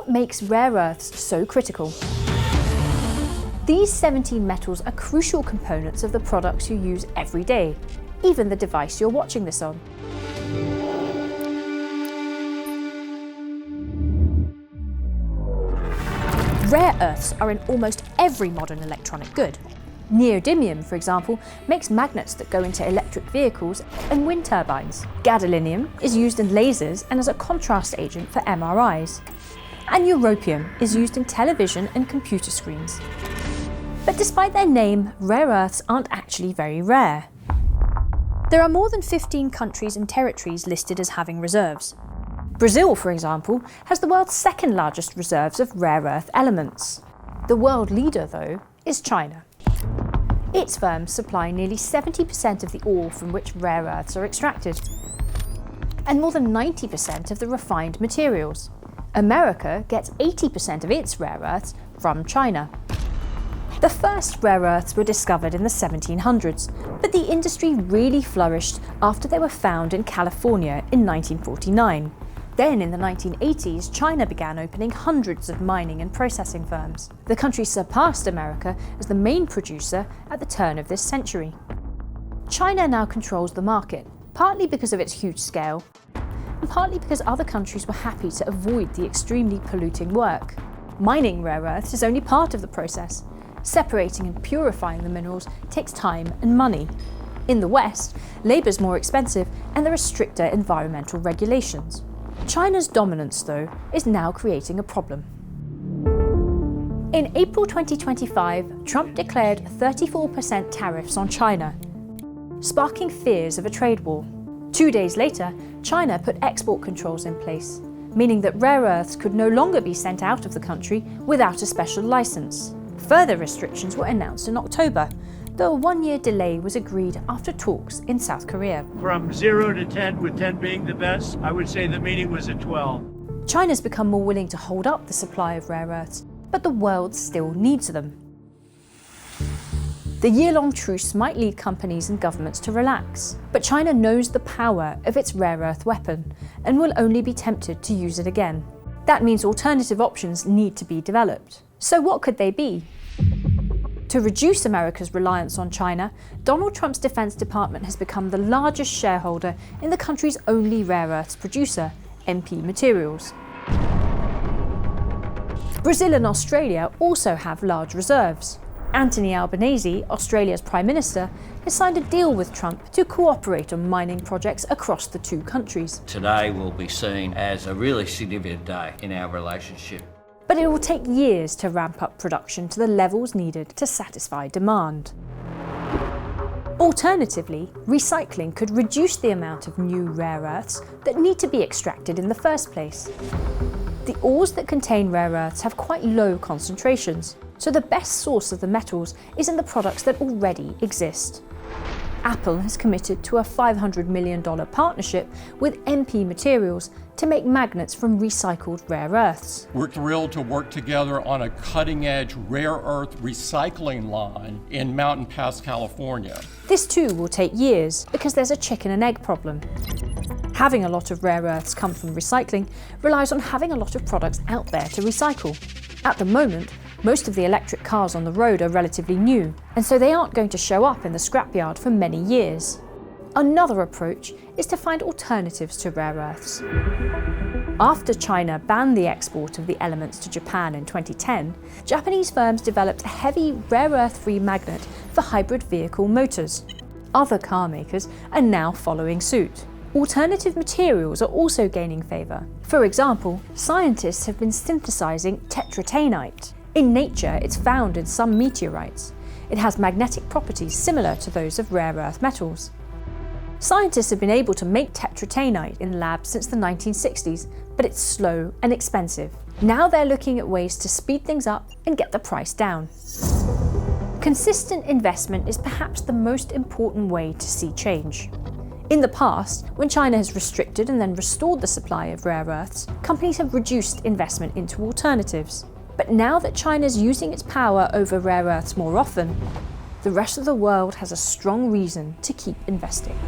what makes rare earths so critical. These 17 metals are crucial components of the products you use every day, even the device you're watching this on. Rare earths are in almost every modern electronic good. Neodymium, for example, makes magnets that go into electric vehicles and wind turbines. Gadolinium is used in lasers and as a contrast agent for MRIs. And europium is used in television and computer screens. But despite their name, rare earths aren't actually very rare. There are more than 15 countries and territories listed as having reserves. Brazil, for example, has the world's second largest reserves of rare earth elements. The world leader, though, is China. Its firms supply nearly 70% of the ore from which rare earths are extracted, and more than 90% of the refined materials. America gets 80% of its rare earths from China. The first rare earths were discovered in the 1700s, but the industry really flourished after they were found in California in 1949. Then in the 1980s, China began opening hundreds of mining and processing firms. The country surpassed America as the main producer at the turn of this century. China now controls the market, partly because of its huge scale, and partly because other countries were happy to avoid the extremely polluting work. Mining rare earths is only part of the process. Separating and purifying the minerals takes time and money. In the West, labour's more expensive and there are stricter environmental regulations. China's dominance, though, is now creating a problem. In April 2025, Trump declared 34% tariffs on China, sparking fears of a trade war. 2 days later, China put export controls in place, meaning that rare earths could no longer be sent out of the country without a special license. Further restrictions were announced in October, though a 1-year delay was agreed after talks in South Korea. From 0 to 10, with 10 being the best, I would say the meeting was at 12. China's become more willing to hold up the supply of rare earths, but the world still needs them. The year-long truce might lead companies and governments to relax, but China knows the power of its rare earth weapon and will only be tempted to use it again. That means alternative options need to be developed. So what could they be? To reduce America's reliance on China, Donald Trump's Defense Department has become the largest shareholder in the country's only rare earths producer, MP Materials. Brazil and Australia also have large reserves. Anthony Albanese, Australia's Prime Minister, has signed a deal with Trump to cooperate on mining projects across the two countries. Today will be seen as a really significant day in our relationship. But it will take years to ramp up production to the levels needed to satisfy demand. Alternatively, recycling could reduce the amount of new rare earths that need to be extracted in the first place. The ores that contain rare earths have quite low concentrations, so the best source of the metals is in the products that already exist. Apple has committed to a $500 million partnership with MP Materials to make magnets from recycled rare earths. We're thrilled to work together on a cutting-edge rare earth recycling line in Mountain Pass, California. This too will take years because there's a chicken and egg problem. Having a lot of rare earths come from recycling relies on having a lot of products out there to recycle. At the moment, most of the electric cars on the road are relatively new, and so they aren't going to show up in the scrapyard for many years. Another approach is to find alternatives to rare earths. After China banned the export of the elements to Japan in 2010, Japanese firms developed a heavy, rare earth-free magnet for hybrid vehicle motors. Other car makers are now following suit. Alternative materials are also gaining favour. For example, scientists have been synthesizing tetrataenite. In nature, it's found in some meteorites. It has magnetic properties similar to those of rare earth metals. Scientists have been able to make tetrataenite in labs since the 1960s, but it's slow and expensive. Now they're looking at ways to speed things up and get the price down. Consistent investment is perhaps the most important way to see change. In the past, when China has restricted and then restored the supply of rare earths, companies have reduced investment into alternatives. But now that China's using its power over rare earths more often, the rest of the world has a strong reason to keep investing.